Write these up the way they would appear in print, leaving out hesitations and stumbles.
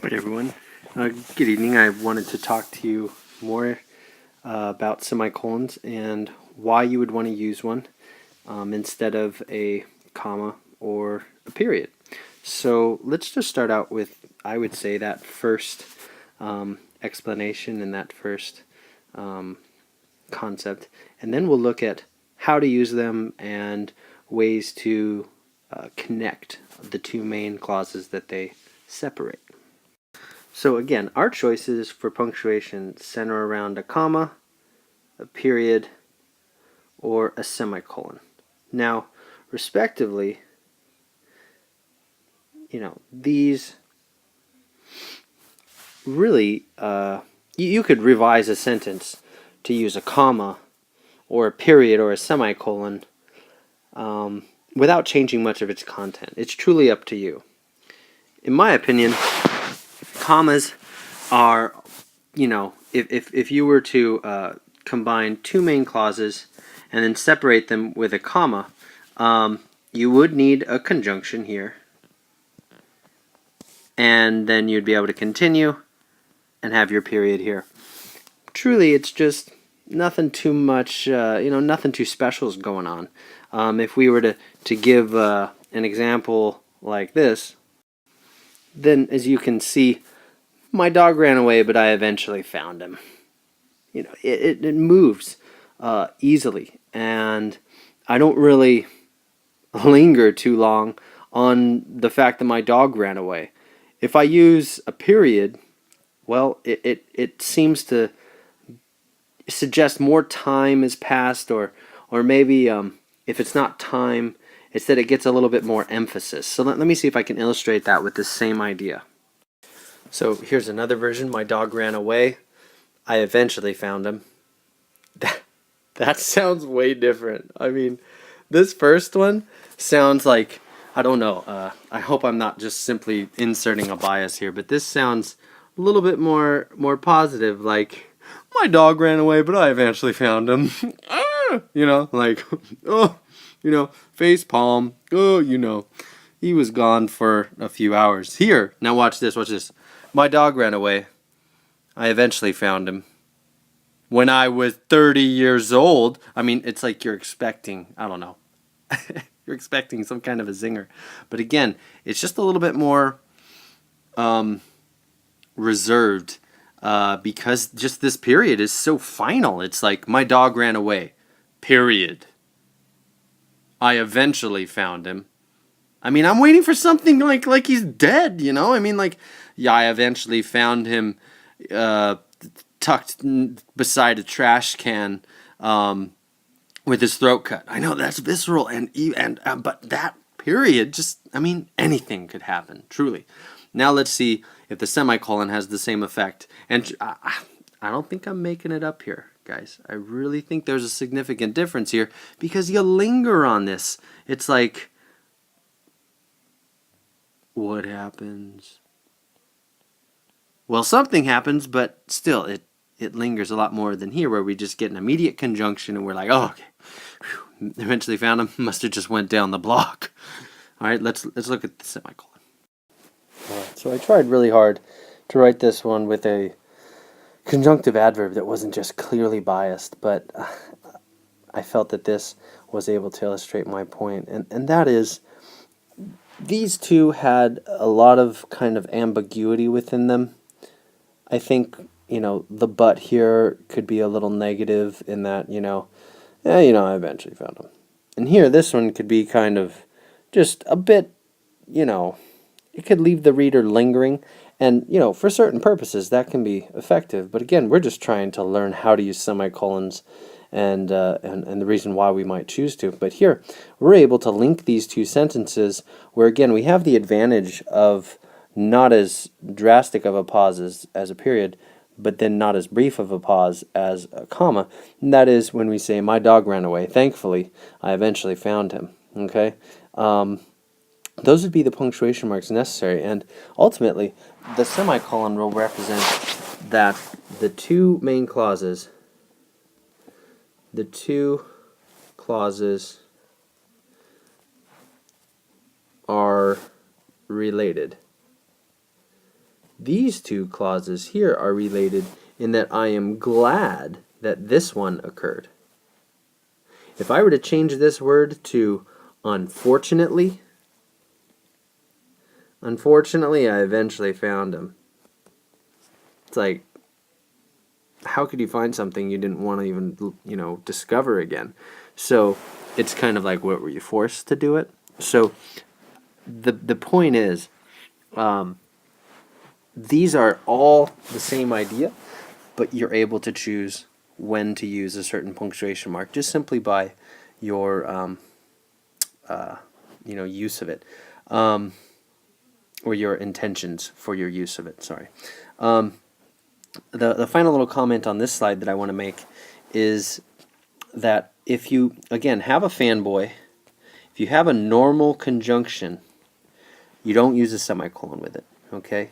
Hi everyone. Good evening. I wanted to talk to you more about semicolons and why you would want to use one instead of a comma or a period. So let's just start out with, I would say, that first explanation and that first concept, and then we'll look at how to use them and ways to connect the two main clauses that they separate. So again, our choices for punctuation center around a comma, a period, or a semicolon. Now, respectively, these really, you could revise a sentence to use a comma or a period or a semicolon without changing much of its content. It's truly up to you. In my opinion, commas are, if you were to combine two main clauses and then separate them with a comma, you would need a conjunction here, and then you'd be able to continue and have your period here. Truly, it's just nothing too much, nothing too special is going on. If we were to give an example like this, then as you can see, my dog ran away, but I eventually found him. It moves easily, and I don't really linger too long on the fact that my dog ran away. If I use a period, well, it seems to suggest more time has passed, or maybe if it's not time, it's that it gets a little bit more emphasis. So let me see if I can illustrate that with the same idea. So here's another version. My dog ran away. I eventually found him. That sounds way different. I mean, this first one sounds like, I don't know, I hope I'm not just simply inserting a bias here, but this sounds a little bit more positive, like, my dog ran away, but I eventually found him. Like, oh, face palm, oh, he was gone for a few hours. Here, now watch this. My dog ran away. I eventually found him. When I was 30 years old, I mean, it's like you're expecting, I don't know, you're expecting some kind of a zinger. But again, it's just a little bit more reserved because just this period is so final. It's like, my dog ran away, period. I eventually found him. I mean, I'm waiting for something like he's dead, I mean, like, yeah, I eventually found him tucked beside a trash can with his throat cut. I know that's visceral, but that period, just, I mean, anything could happen, truly. Now let's see if the semicolon has the same effect. And I don't think I'm making it up here, guys. I really think there's a significant difference here because you linger on this. It's like, what happens? Well, something happens, but still, it lingers a lot more than here, where we just get an immediate conjunction and we're like, oh, okay. Whew. Eventually found him. Must have just went down the block. All right, let's look at the semicolon. All right, so I tried really hard to write this one with a conjunctive adverb that wasn't just clearly biased, but I felt that this was able to illustrate my point, and that is, these two had a lot of kind of ambiguity within them. I think, the but here could be a little negative in that, I eventually found him. And here, this one could be kind of just a bit, it could leave the reader lingering. And, for certain purposes, that can be effective. But again, we're just trying to learn how to use semicolons and the reason why we might choose to. But here, we're able to link these two sentences where, again, we have the advantage of not as drastic of a pause as a period, but then not as brief of a pause as a comma. And that is when we say, my dog ran away. Thankfully, I eventually found him. Okay? Those would be the punctuation marks necessary. And ultimately, the semicolon will represent that the two main clauses, are related. these two clauses here are related in that I am glad that this one occurred. If I were to change this word to unfortunately, I eventually found him. It's like, how could you find something you didn't want to even, discover again? So it's kind of like, what, were you forced to do it? So the point is, these are all the same idea, but you're able to choose when to use a certain punctuation mark just simply by your use of it, or your intentions for your use of it. Sorry. The final little comment on this slide that I want to make is that if you, again, have a fanboy, if you have a normal conjunction, you don't use a semicolon with it, okay?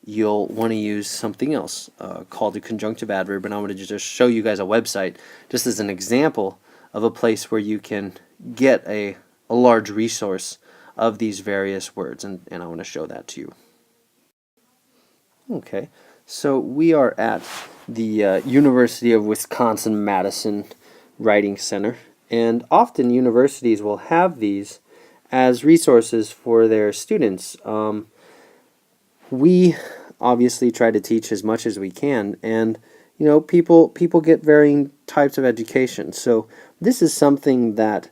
You'll want to use something else called a conjunctive adverb, and I want to just show you guys a website just as an example of a place where you can get a large resource of these various words, and I want to show that to you. Okay, so we are at the University of Wisconsin-Madison Writing Center, and often universities will have these as resources for their students. We obviously try to teach as much as we can, and people get varying types of education. So this is something that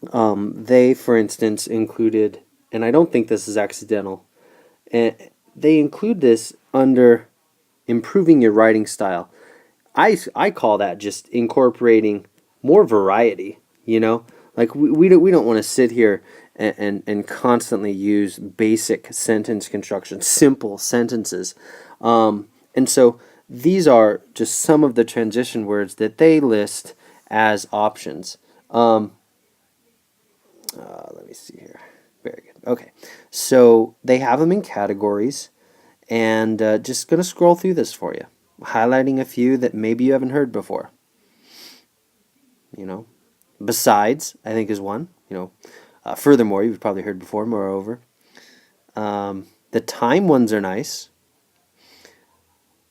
they, for instance, included, and I don't think this is accidental. They include this under improving your writing style. I call that just incorporating more variety. Like we don't want to sit here and constantly use basic sentence construction, simple sentences. And so these are just some of the transition words that they list as options. Let me see here. Very good. Okay, so they have them in categories, and just going to scroll through this for you, highlighting a few that maybe you haven't heard before. Besides, I think is one. Furthermore, you've probably heard before. Moreover, the time ones are nice.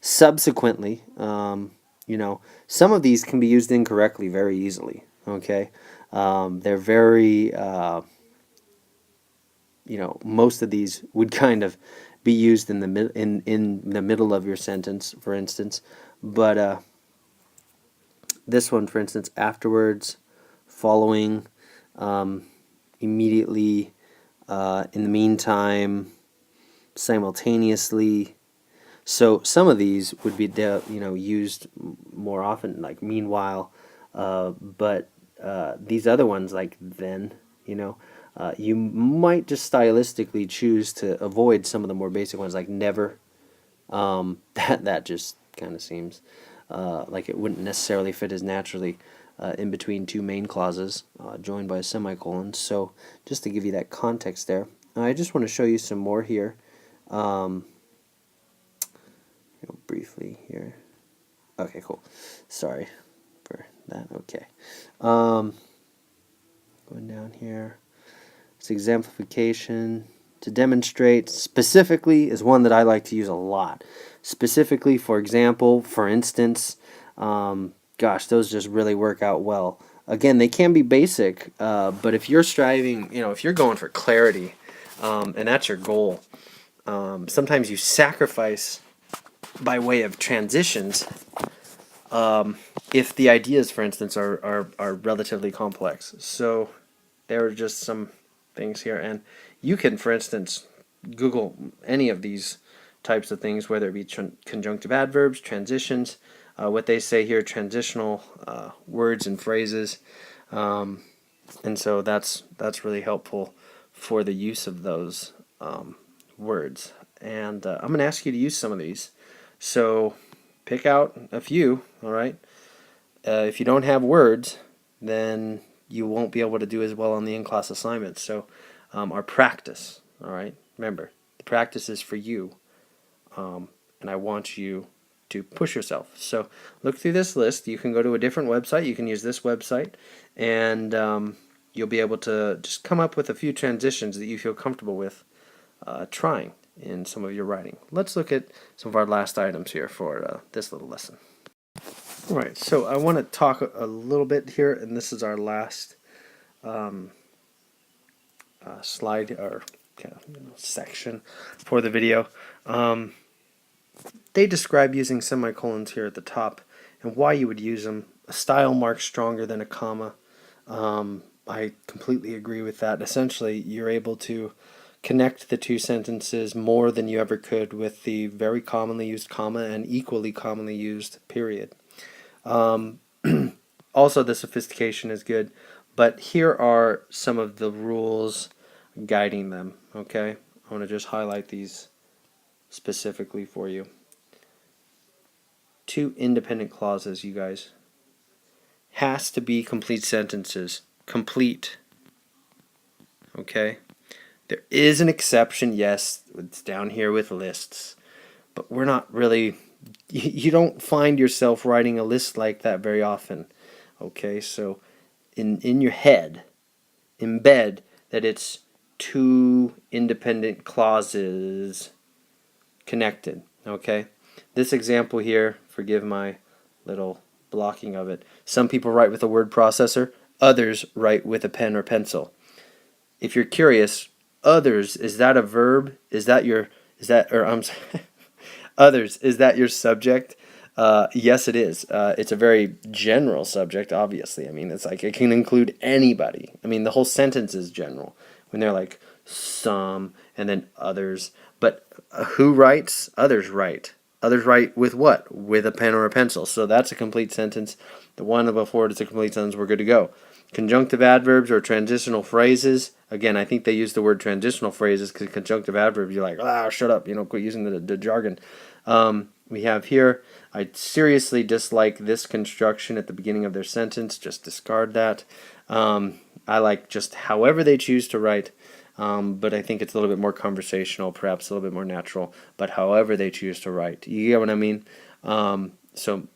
Subsequently, some of these can be used incorrectly very easily. Okay, they're very most of these would kind of be used in the middle of your sentence, for instance. But this one, for instance, afterwards, following, immediately, in the meantime, simultaneously. So some of these would be used more often, like meanwhile, but these other ones, like then, you might just stylistically choose to avoid some of the more basic ones, like never. That just kind of seems like it wouldn't necessarily fit as naturally in between two main clauses joined by a semicolon. So just to give you that context there, I just want to show you some more here. Briefly here. Okay, cool. Sorry for that. Okay. Going down here. It's exemplification. To demonstrate specifically is one that I like to use a lot. Specifically, for example, for instance, gosh, those just really work out well. Again, they can be basic, but if you're striving, if you're going for clarity, and that's your goal, sometimes you sacrifice by way of transitions if the ideas, for instance, are relatively complex. So there are just some things here, and you can, for instance, Google any of these types of things, whether it be conjunctive adverbs, transitions, what they say here, transitional words and phrases, and so that's really helpful for the use of those words. And I'm going to ask you to use some of these. So pick out a few, all right? If you don't have words, then you won't be able to do as well on the in-class assignments. So our practice, all right? Remember, the practice is for you, and I want you to push yourself. So look through this list. You can go to a different website. You can use this website, and you'll be able to just come up with a few transitions that you feel comfortable with trying. in some of your writing. Let's look at some of our last items here for this little lesson. All right, so I want to talk a little bit here, and this is our last slide or kind of, section for the video. They describe using semicolons here at the top and why you would use them. A style mark stronger than a comma. I completely agree with that. Essentially, you're able to connect the two sentences more than you ever could with the very commonly used comma and equally commonly used period. Also, the sophistication is good, but here are some of the rules guiding them. Okay, I want to just highlight these specifically for you. Two independent clauses, you guys. Has to be complete sentences. Complete. Okay? There is an exception, yes, it's down here with lists, but we're not really, you don't find yourself writing a list like that very often. Okay, so in your head, embed that it's two independent clauses connected. Okay, this example here, forgive my little blocking of it. Some people write with a word processor, others write with a pen or pencil. If you're curious, others, is that a verb? Is that your, is that, or I'm sorry, others, is that your subject? Yes, it is. It's a very general subject, obviously. I mean, it's like it can include anybody. I mean, the whole sentence is general when they're like some and then others. But who writes? Others write. Others write with what? With a pen or a pencil. So that's a complete sentence. The one before it is a complete sentence. We're good to go. Conjunctive adverbs or transitional phrases. Again, I think they use the word transitional phrases because conjunctive adverbs, you're like, shut up, quit using the jargon. We have here, I seriously dislike this construction at the beginning of their sentence. Just discard that. I like just however they choose to write, but I think it's a little bit more conversational, perhaps a little bit more natural, but however they choose to write. You get what I mean? So,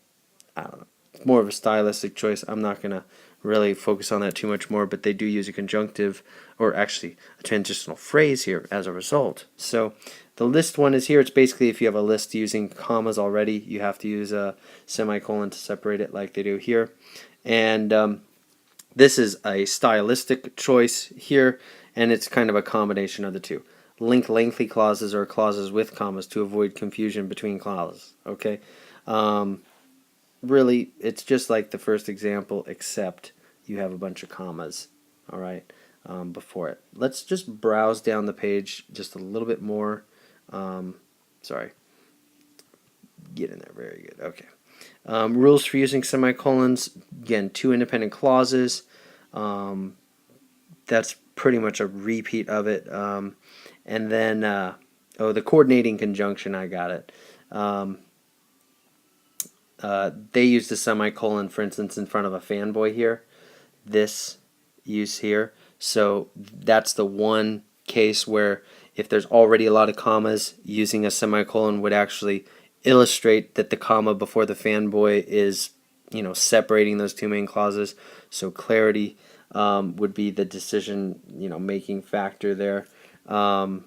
I don't know. It's more of a stylistic choice. I'm not going to really focus on that too much more, but they do use a conjunctive, or actually a transitional phrase here as a result. So the list one is here. It's basically if you have a list using commas already, you have to use a semicolon to separate it like they do here. And this is a stylistic choice here, and it's kind of a combination of the two. Link lengthy clauses or clauses with commas to avoid confusion between clauses. Okay. Really, it's just like the first example, except you have a bunch of commas, all right, before it. Let's just browse down the page just a little bit more. Sorry. Get in there. Very good. Okay. Rules for using semicolons. Again, two independent clauses. That's pretty much a repeat of it. And then, the coordinating conjunction, I got it. They used a semicolon, for instance, in front of a fanboy here. This use here. So that's the one case where if there's already a lot of commas, using a semicolon would actually illustrate that the comma before the fanboy is, separating those two main clauses. So clarity would be the decision, making factor there. Let's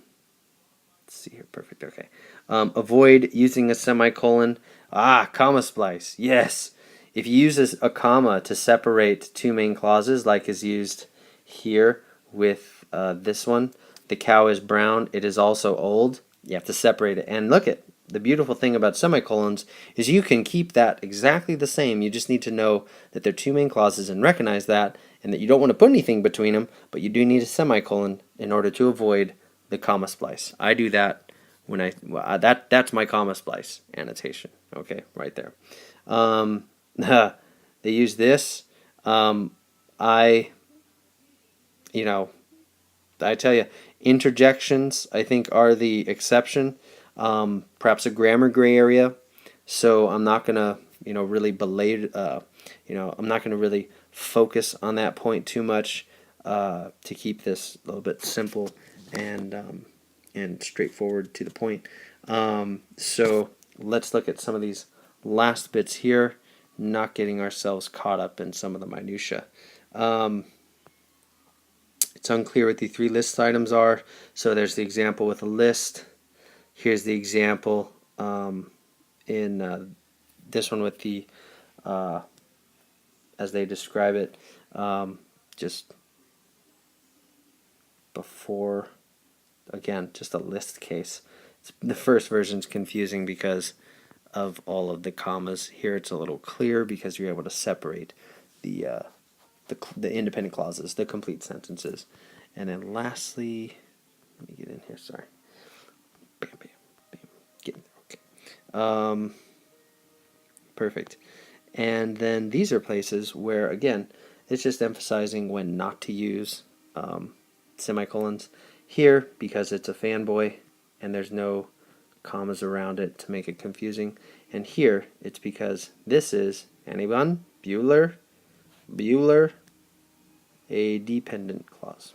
see here. Perfect. Okay. Avoid using a semicolon. Comma splice. Yes. If you use a comma to separate two main clauses, like is used here with this one, the cow is brown, it is also old, you have to separate it. And look at the beautiful thing about semicolons is you can keep that exactly the same. You just need to know that they're two main clauses and recognize that, and that you don't want to put anything between them, but you do need a semicolon in order to avoid the comma splice. I do that when that's my comma splice annotation. Okay, right there. They use this. I tell you, interjections I think are the exception. Perhaps a grammar gray area. So I'm not gonna really I'm not gonna really focus on that point too much to keep this a little bit simple and straightforward to the point. So let's look at some of these last bits here, not getting ourselves caught up in some of the minutia. It's unclear what the three list items are. So there's the example with a list. Here's the example in this one with the, as they describe it, just before, again, just a list case. The first version's confusing because of all of the commas. Here it's a little clearer because you're able to separate the independent clauses, the complete sentences. And then lastly, let me get in here, sorry. Bam, bam, bam. Get in there, okay. Perfect. And then these are places where, again, it's just emphasizing when not to use semicolons. Here, because it's a fanboy and there's no commas around it to make it confusing. And here, it's because this is, anyone? Bueller, a dependent clause.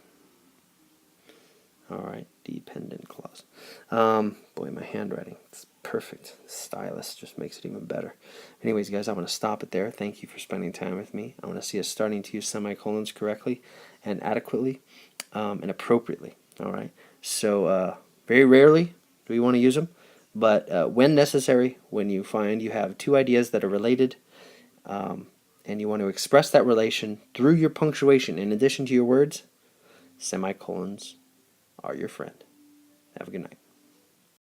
Alright, dependent clause. Boy, my handwriting, it's perfect. The stylus just makes it even better. Anyways, guys, I'm going to stop it there. Thank you for spending time with me. I want to see us starting to use semicolons correctly and adequately and appropriately. Alright, so very rarely do we want to use them, but when necessary, when you find you have two ideas that are related, and you want to express that relation through your punctuation in addition to your words, semicolons are your friend. Have a good night.